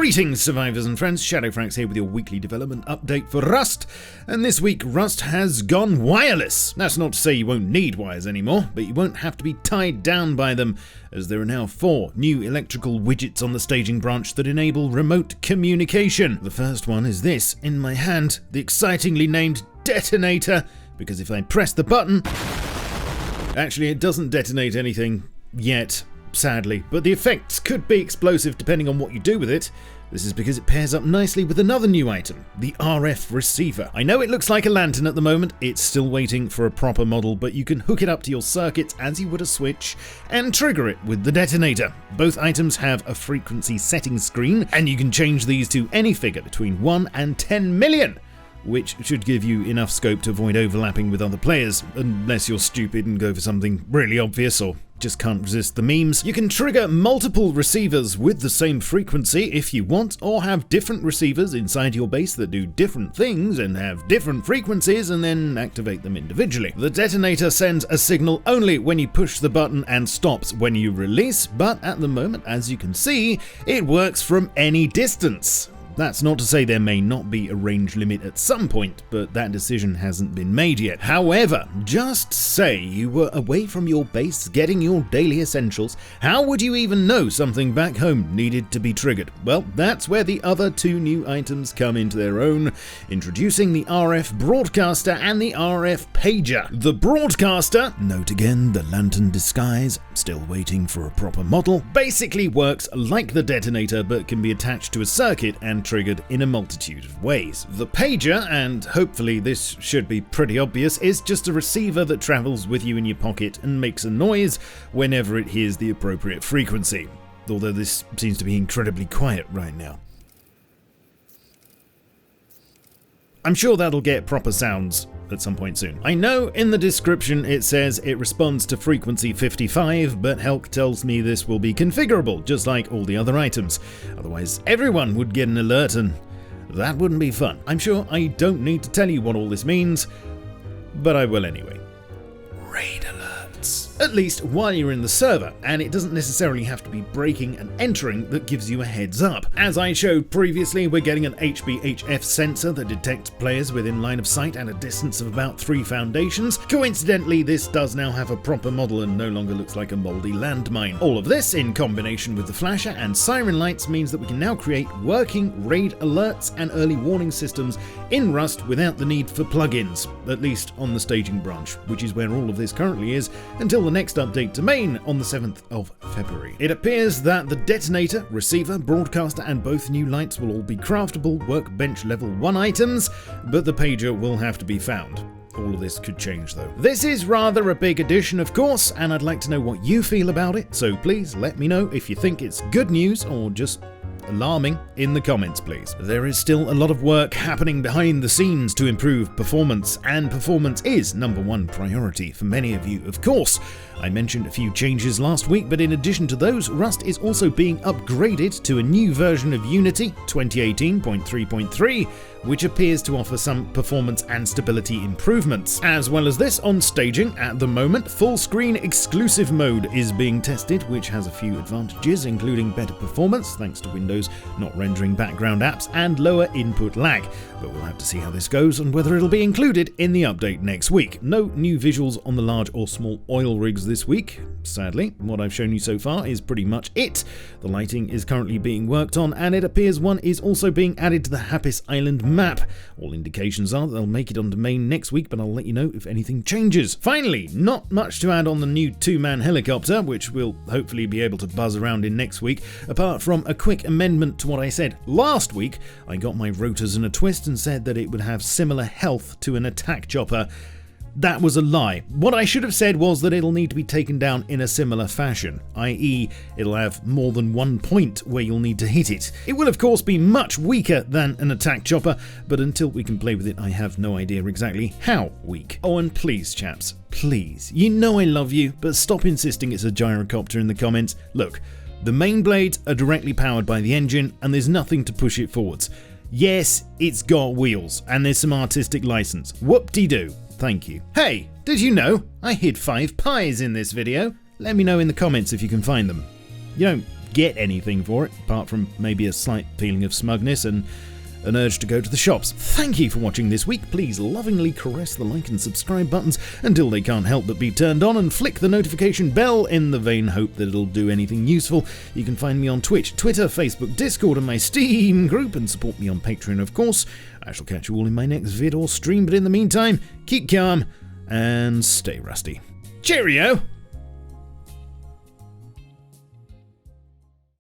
Greetings survivors and friends, SHADOWFRAX here with your weekly development update for Rust, and this week Rust has gone wireless. That's not to say you won't need wires anymore, but you won't have to be tied down by them, as there are now 4 new electrical widgets on the staging branch that enable remote communication. The first one is this in my hand, the excitingly named Detonator, because if I press the button, actually it doesn't detonate anything yet. Sadly, but the effects could be explosive depending on what you do with it. This is because it pairs up nicely with another new item, the RF receiver. I know it looks like a lantern at the moment, it's still waiting for a proper model, but you can hook it up to your circuits as you would a switch and trigger it with the detonator. Both items have a frequency setting screen, and you can change these to any figure between 1 and 10 million. Which should give you enough scope to avoid overlapping with other players, unless you're stupid and go for something really obvious or just can't resist the memes. You can trigger multiple receivers with the same frequency if you want, or have different receivers inside your base that do different things and have different frequencies and then activate them individually. The detonator sends a signal only when you push the button and stops when you release, but at the moment, as you can see, it works from any distance. That's not to say there may not be a range limit at some point, but that decision hasn't been made yet. However, just say you were away from your base getting your daily essentials, how would you even know something back home needed to be triggered? Well, that's where the other 2 new items come into their own, introducing the RF broadcaster and the RF pager. The broadcaster, note again the lantern disguise, still waiting for a proper model, basically works like the detonator but can be attached to a circuit and triggered in a multitude of ways. The pager, and hopefully this should be pretty obvious, is just a receiver that travels with you in your pocket and makes a noise whenever it hears the appropriate frequency, although this seems to be incredibly quiet right now. I'm sure that'll get proper sounds at some point soon. I know in the description it says it responds to frequency 55, but Helk tells me this will be configurable, just like all the other items. Otherwise, everyone would get an alert and that wouldn't be fun. I'm sure I don't need to tell you what all this means, but I will anyway. Raid alerts. At least while you're in the server, and it doesn't necessarily have to be breaking and entering that gives you a heads up. As I showed previously, we're getting an Vhf Sensor that detects players within line of sight at a distance of about 3 foundations. Coincidentally, this does now have a proper model and no longer looks like a moldy landmine. All of this, in combination with the flasher and siren lights, means that we can now create working raid alerts and early warning systems in Rust without the need for plugins, at least on the staging branch, which is where all of this currently is, until the next update to main on the 7th of February. It appears that the detonator, receiver, broadcaster and both new lights will all be craftable workbench level 1 items, but the pager will have to be found. All of this could change though. This is rather a big addition of course, and I'd like to know what you feel about it, so please let me know if you think it's good news or just alarming in the comments please. There is still a lot of work happening behind the scenes to improve performance, and performance is #1 priority for many of you of course. I mentioned a few changes last week, but in addition to those, Rust is also being upgraded to a new version of Unity 2018.3.3, which appears to offer some performance and stability improvements. As well as this, on staging at the moment, full screen exclusive mode is being tested, which has a few advantages, including better performance thanks to Windows not rendering background apps and lower input lag. But we'll have to see how this goes and whether it'll be included in the update next week. No new visuals on the large or small oil rigs this week, sadly. What I've shown you so far is pretty much it. The lighting is currently being worked on, and it appears one is also being added to the Happis Island map. All indications are that they'll make it onto main next week, but I'll let you know if anything changes. Finally, not much to add on the new 2-man helicopter, which we'll hopefully be able to buzz around in next week, apart from a quick amendment to what I said last week. I got my rotors in a twist and said that it would have similar health to an attack chopper. That was a lie. What I should have said was that it'll need to be taken down in a similar fashion, i.e. it'll have more than 1 point where you'll need to hit it. It will of course be much weaker than an attack chopper, but until we can play with it I have no idea exactly how weak. Oh, and please chaps, please, you know I love you, but stop insisting it's a gyrocopter in the comments. Look, the main blades are directly powered by the engine and there's nothing to push it forwards. Yes, it's got wheels and there's some artistic license. Whoop-de-doo. Thank you. Hey, did you know I hid 5 pies in this video? Let me know in the comments if you can find them. You don't get anything for it, apart from maybe a slight feeling of smugness and an urge to go to the shops. Thank you for watching this week. Please lovingly caress the like and subscribe buttons until they can't help but be turned on, and flick the notification bell in the vain hope that it'll do anything useful. You can find me on Twitch, Twitter, Facebook, Discord, and my Steam group, and support me on Patreon, of course. I shall catch you all in my next vid or stream, but in the meantime, keep calm and stay rusty. Cheerio!